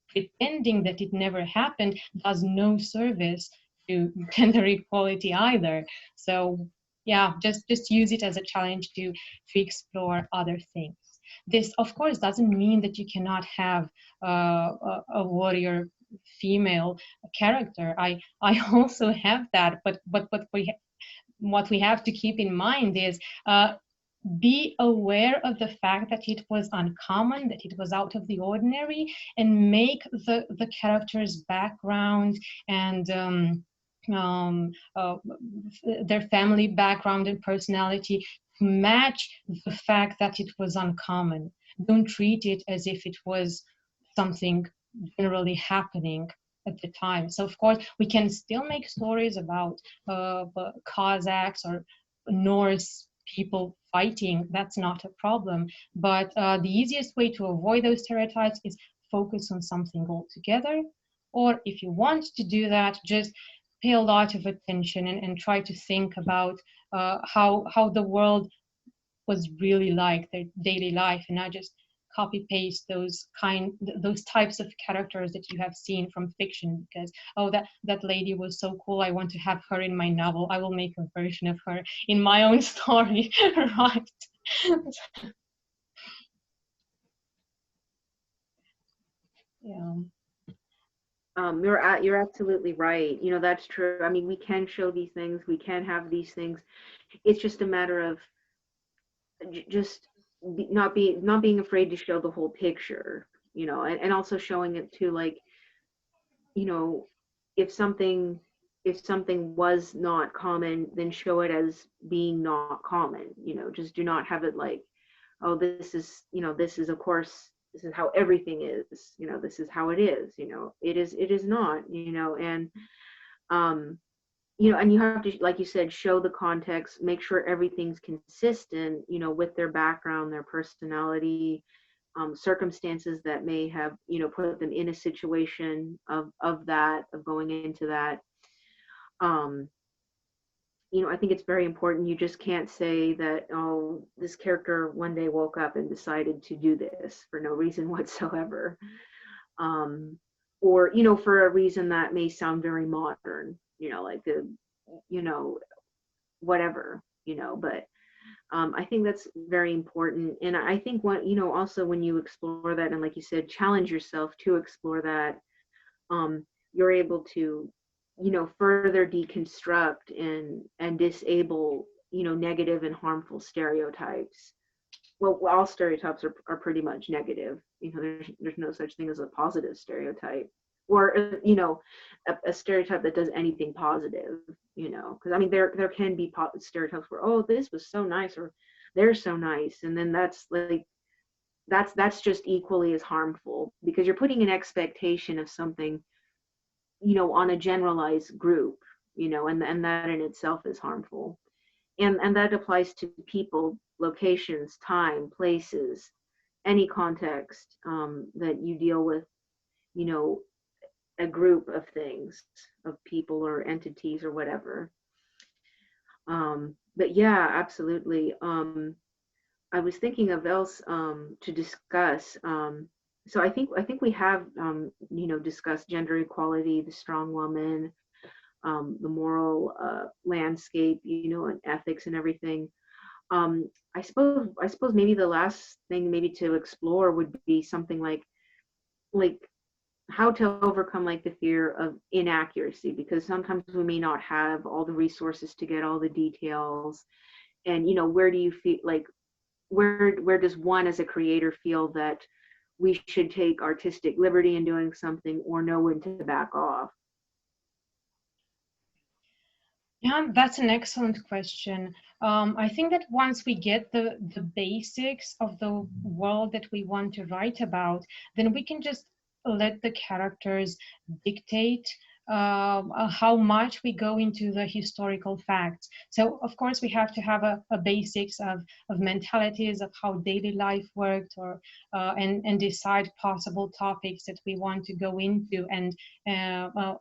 pretending that it never happened does no service to gender equality either. So yeah, just use it as a challenge to explore other things. This, of course, doesn't mean that you cannot have a warrior female character. I also have that, but what we have to keep in mind is be aware of the fact that it was uncommon, that it was out of the ordinary, and make the character's background and their family background and personality match the fact that it was uncommon. Don't treat it as if it was something generally happening at the time. So of course we can still make stories about Cossacks or Norse people fighting. That's not a problem. But the easiest way to avoid those stereotypes is focus on something altogether. Or if you want to do that, just pay a lot of attention and try to think about how the world was really like, their daily life, and not just copy paste those types of characters that you have seen from fiction, because oh, that lady was so cool, I want to have her in my novel, I will make a version of her in my own story. Right. Yeah. You're absolutely right. You know, that's true. I mean, we can show these things, we can have these things. It's just a matter of just not being afraid to show the whole picture, you know, and also showing it to, like, you know, if something was not common, then show it as being not common. You know, just do not have it like, oh, this is, you know, this is, of course, this is how everything is, you know, this is how it is, you know, it is not, you know. And you know, and you have to, like you said, show the context, make sure everything's consistent, you know, with their background, their personality, circumstances that may have, you know, put them in a situation of going into that. You know, I think it's very important. You just can't say that, oh, this character one day woke up and decided to do this for no reason whatsoever. Or, you know, for a reason that may sound very modern, you know, like you know, whatever, you know, but I think that's very important. And I think you know, also when you explore that, and like you said, challenge yourself to explore that, you're able to, you know, further deconstruct and disable, you know, negative and harmful stereotypes. Well, all stereotypes are pretty much negative. You know, there's no such thing as a positive stereotype, or you know, a stereotype that does anything positive. You know, because I mean, there can be stereotypes where, oh, this was so nice, or they're so nice, and then that's like that's just equally as harmful, because you're putting an expectation of something, you know, on a generalized group, you know, and that in itself is harmful. And that applies to people, locations, time, places, any context that you deal with, you know, a group of things, of people or entities or whatever. But yeah, absolutely. I was thinking of else to discuss. So I think we have, you know, discussed gender equality, the strong woman, the moral landscape, you know, and ethics and everything. I suppose maybe the last thing maybe to explore would be something like how to overcome like the fear of inaccuracy, because sometimes we may not have all the resources to get all the details. And you know, where do you feel like, where does one as a creator feel that we should take artistic liberty in doing something, or know when to back off? Yeah, that's an excellent question. I think that once we get the basics of the world that we want to write about, then we can just let the characters dictate how much we go into the historical facts. So, of course, we have to have a basics of mentalities of how daily life worked, or and decide possible topics that we want to go into, and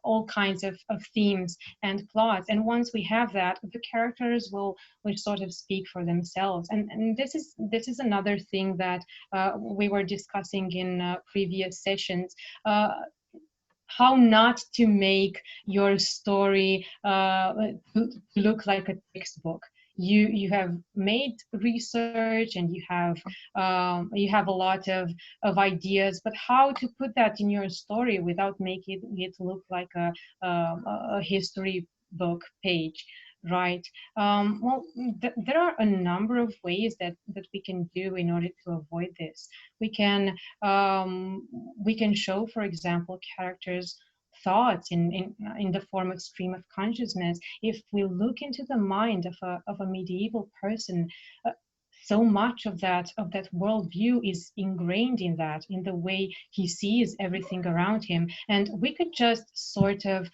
all kinds of themes and plots. And once we have that, the characters will sort of speak for themselves. And this is another thing that we were discussing in previous sessions. How not to make your story look like a textbook. You have made research, and you have a lot of ideas, but how to put that in your story without making it look like a history book page, right? Well, there are a number of ways that we can do in order to avoid this. We can show, for example, characters' thoughts in the form of stream of consciousness. If we look into the mind of a medieval person, so much of that worldview is ingrained in the way he sees everything around him, and we could just sort of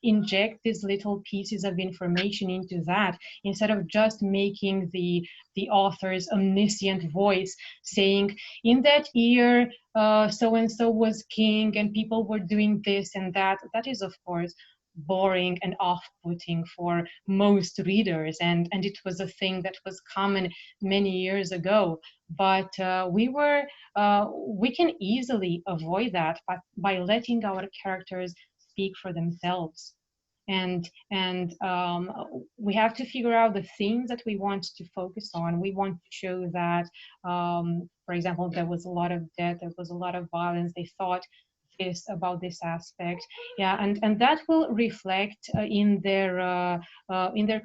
inject these little pieces of information into that, instead of just making the author's omniscient voice saying, in that year so and so was king and people were doing this and that. That is, of course, boring and off-putting for most readers, and it was a thing that was common many years ago. But we can easily avoid that by letting our characters speak for themselves. And we have to figure out the things that we want to focus on. We want to show that, for example, there was a lot of death, there was a lot of violence. They thought this about this aspect, yeah, and that will reflect in their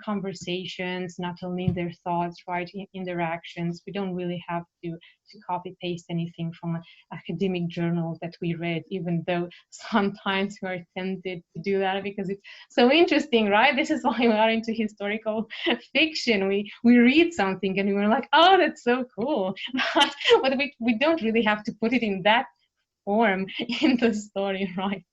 conversations, not only in their thoughts, right, in their actions. We don't really have to copy paste anything from an academic journal that we read, even though sometimes we are tempted to do that because it's so interesting, right? This is why we are into historical fiction. We read something and we're like, oh, that's so cool, but we don't really have to put it in that form in the story, right?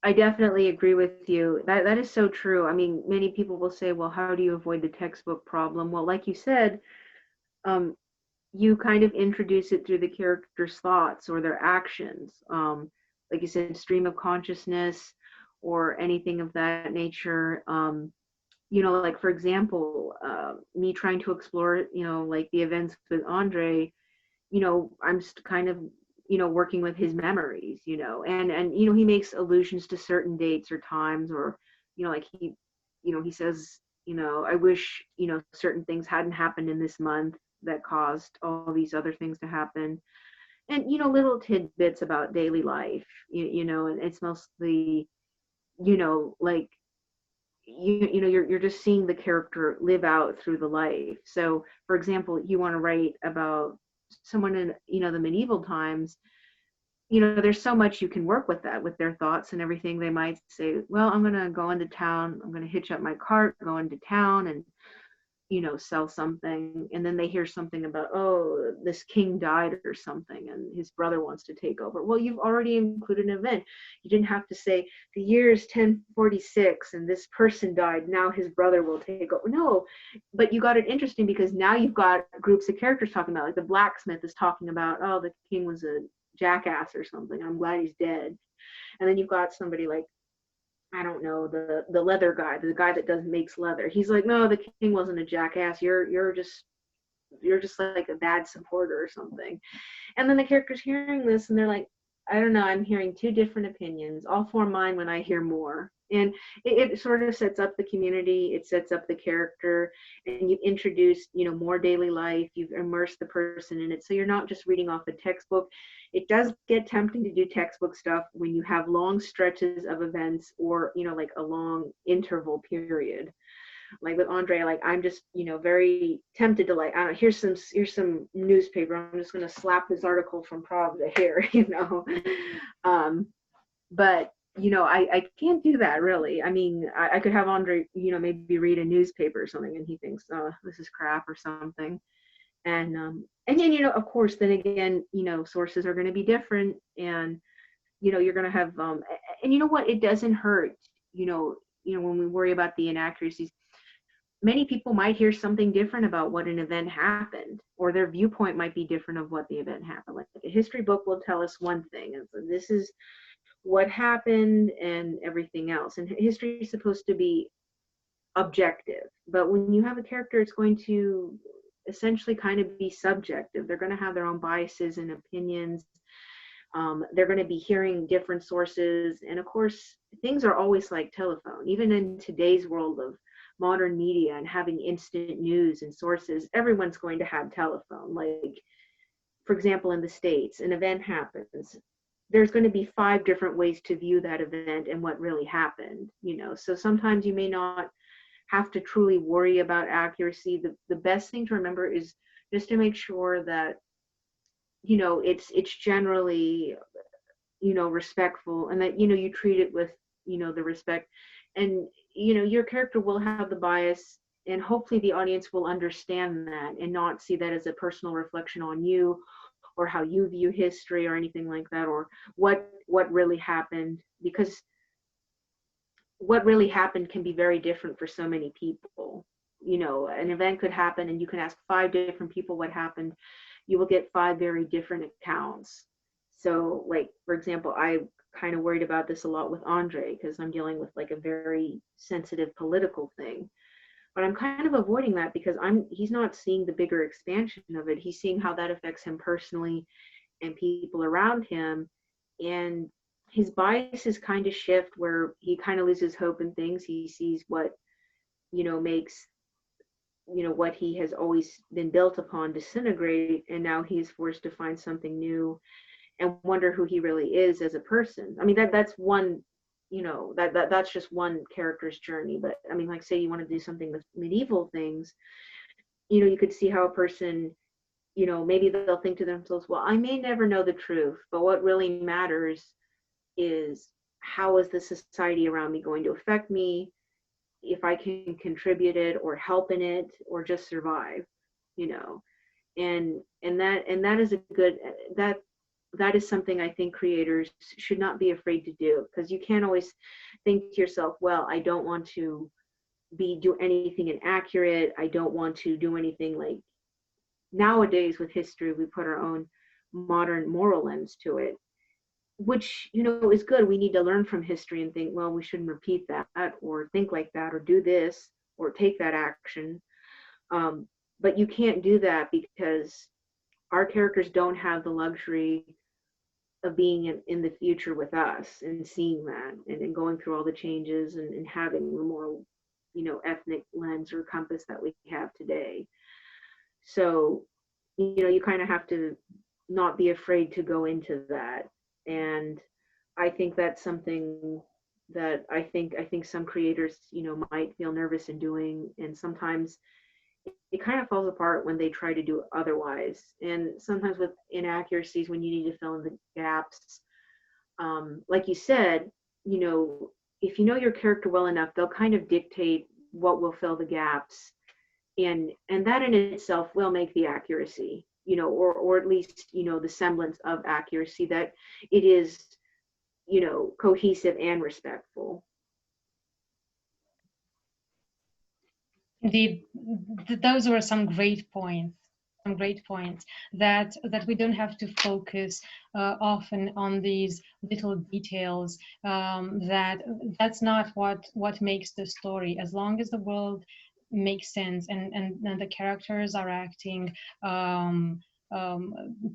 I definitely agree with you. That is so true. I mean, many people will say, well, how do you avoid the textbook problem? Well, like you said, you kind of introduce it through the character's thoughts or their actions. Like you said, stream of consciousness or anything of that nature. You know, like for example, me trying to explore, you know, like the events with Andrei, you know, I'm kind of, you know, working with his memories, you know, and you know, he makes allusions to certain dates or times, or, you know, like he, you know, he says, you know, I wish, you know, certain things hadn't happened in this month that caused all these other things to happen. And, you know, little tidbits about daily life, you know, and it's mostly, you know, like, you know, you're just seeing the character live out through the life. So for example, you want to write about someone in, you know, the medieval times, you know, there's so much you can work with that, with their thoughts and everything. They might say, well, I'm going to go into town, I'm going to hitch up my cart, go into town and, you know, sell something. And then they hear something about, oh, this king died or something and his brother wants to take over. Well, you've already included an event. You didn't have to say the year is 1046 and this person died, now his brother will take over. No, but you got it interesting because now you've got groups of characters talking about, like the blacksmith is talking about, oh, the king was a jackass or something, I'm glad he's dead. And then you've got somebody like, I don't know, the leather guy, the guy that makes leather. He's like, no, the king wasn't a jackass. You're just like a bad supporter or something. And then the characters hearing this and they're like, I don't know, I'm hearing two different opinions. I'll form mine when I hear more. And it sort of sets up the community, it sets up the character, and you introduce, you know, more daily life, you've immersed the person in it. So you're not just reading off a textbook. It does get tempting to do textbook stuff when you have long stretches of events or, you know, like a long interval period. Like with Andrei, like I'm just, you know, very tempted to like, I don't know, here's some newspaper. I'm just gonna slap this article from Pravda here, you know. But you know, I can't do that really. I mean, I could have Andrei, you know, maybe read a newspaper or something, and he thinks, oh, this is crap or something. And then, you know, of course, then again, you know, sources are going to be different, and you know, you're going to have and you know what, it doesn't hurt, you know, when we worry about the inaccuracies, many people might hear something different about what an event happened, or their viewpoint might be different of what the event happened. Like a history book will tell us one thing, and so this is what happened and everything else. And history is supposed to be objective, but when you have a character, it's going to essentially kind of be subjective. They're going to have their own biases and opinions. They're going to be hearing different sources. And of course, things are always like telephone. Even in today's world of modern media and having instant news and sources, everyone's going to have telephone. Like, for example, in the States, an event happens. There's going to be 5 different ways to view that event and what really happened, you know. So sometimes you may not have to truly worry about accuracy. The best thing to remember is just to make sure that, you know, it's generally, you know, respectful, and that, you know, you treat it with, you know, the respect. And, you know, your character will have the bias, and hopefully the audience will understand that and not see that as a personal reflection on you, or how you view history or anything like that, or what really happened, because what really happened can be very different for so many people. You know, an event could happen and you can ask 5 different people what happened. You will get 5 very different accounts. So like, for example, I kind of worried about this a lot with Andrei because I'm dealing with like a very sensitive political thing. But I'm kind of avoiding that because he's not seeing the bigger expansion of it. He's seeing how that affects him personally and people around him. And his biases kind of shift where he kind of loses hope in things. He sees what, you know, makes, you know, what he has always been built upon disintegrate. And now he's forced to find something new and wonder who he really is as a person. I mean, that's one, you know, that's just one character's journey. But I mean, like, say you want to do something with medieval things, you know, you could see how a person, you know, maybe they'll think to themselves, well, I may never know the truth, but what really matters is how is the society around me going to affect me, if I can contribute it or help in it or just survive, you know. And that is a good, that is something I think creators should not be afraid to do, because you can't always think to yourself, well, I don't want to do anything inaccurate. I don't want to do anything like, nowadays with history, we put our own modern moral lens to it, which, you know, is good. We need to learn from history and think, well, we shouldn't repeat that, or think like that, or do this, or take that action. But you can't do that because our characters don't have the luxury of being in the future with us and seeing that and going through all the changes and having the more, you know, ethnic lens or compass that we have today. So, you know, you kind of have to not be afraid to go into that. And I think that's something that I think some creators, you know, might feel nervous in doing. And sometimes it kind of falls apart when they try to do otherwise. And sometimes with inaccuracies, when you need to fill in the gaps, like you said, you know, if you know your character well enough, they'll kind of dictate what will fill the gaps. And that in itself will make the accuracy, you know, or at least, you know, the semblance of accuracy, that it is, you know, cohesive and respectful. Indeed, those were some great points. That we don't have to focus often on these little details. That's not what makes the story. As long as the world makes sense and the characters are acting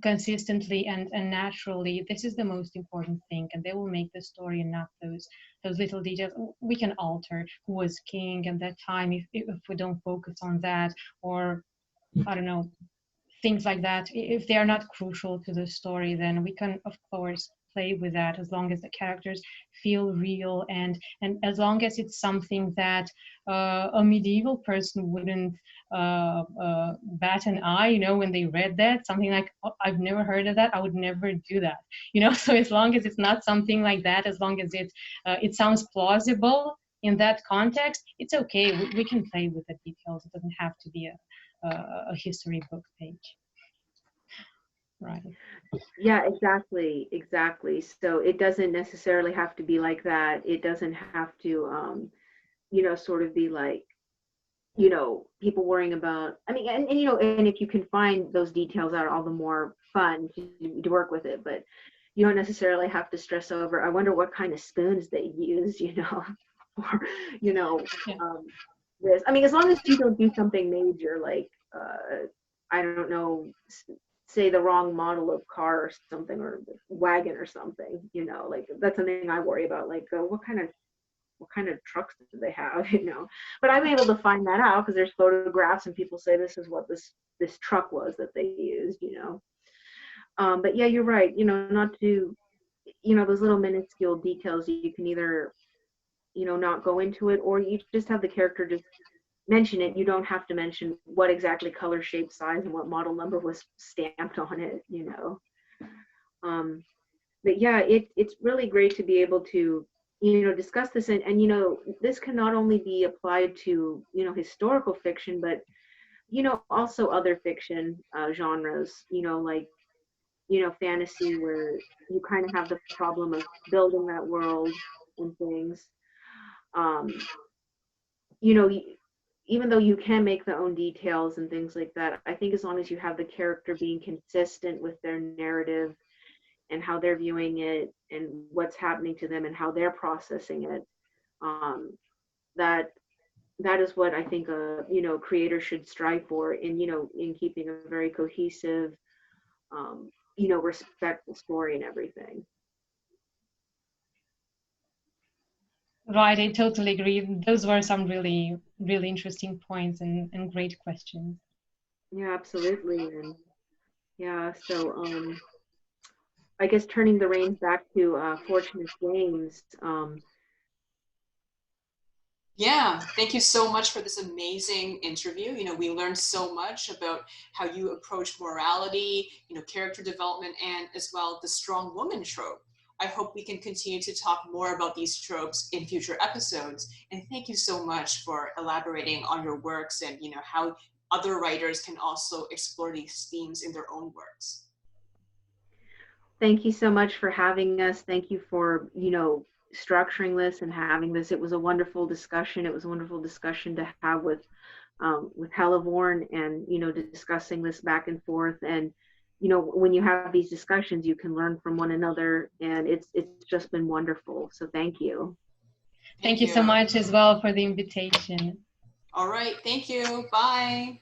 consistently and naturally, this is the most important thing, and they will make the story, and not those little details. We can alter who was king at that time if we don't focus on that, or I don't know, things like that. If they are not crucial to the story, then we can of course play with that, as long as the characters feel real, and as long as it's something that a medieval person wouldn't bat an eye, you know, when they read that, something like, oh, I've never heard of that, I would never do that, you know. So as long as it's not something like that, as long as it sounds plausible in that context, it's okay. We can play with the details. It doesn't have to be a history book page. Right. Yeah, exactly. So it doesn't necessarily have to be like that. It doesn't have to, you know, sort of be like, you know, people worrying about, I mean, and you know, and if you can find those details out, all the more fun to work with it. But you don't necessarily have to stress over, I wonder what kind of spoons they use, you know, or, you know, Yeah. this. I mean, as long as you don't do something major, like, I don't know, say the wrong model of car or something, or wagon or something, you know, like that's something I worry about, like what kind of trucks do they have, you know. But I'm able to find that out because there's photographs and people say this is what this truck was that they used, you know. But yeah, you're right, you know, not to, you know, those little minuscule details, you can either, you know, not go into it, or you just have the character just mention it. You don't have to mention what exactly color, shape, size, and what model number was stamped on it, you know. But yeah, it's really great to be able to, you know, discuss this, and you know, this can not only be applied to, you know, historical fiction, but you know, also other fiction genres, you know, like, you know, fantasy, where you kind of have the problem of building that world and things. You know, even though you can make their own details and things like that, I think as long as you have the character being consistent with their narrative and how they're viewing it and what's happening to them and how they're processing it, that that is what I think a, you know, creator should strive for, in, you know, in keeping a very cohesive, you know, respectful story and everything. Right, I totally agree. Those were some really, really interesting points, and great questions. Yeah, absolutely. And yeah, so I guess turning the reins back to Fortunate James. Yeah, thank you so much for this amazing interview. You know, we learned so much about how you approach morality, you know, character development, and as well the strong woman trope. I hope we can continue to talk more about these tropes in future episodes. And thank you so much for elaborating on your works, and, you know, how other writers can also explore these themes in their own works. Thank you so much for having us. Thank you for, you know, structuring this and having this. It was a wonderful discussion. It was a wonderful discussion to have with Helevorn, and, you know, discussing this back and forth. And, you know, when you have these discussions, you can learn from one another, and it's just been wonderful. So thank you. Thank you so much as well for the invitation. All right, thank you. Bye.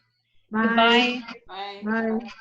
Bye. Goodbye. Bye. Bye.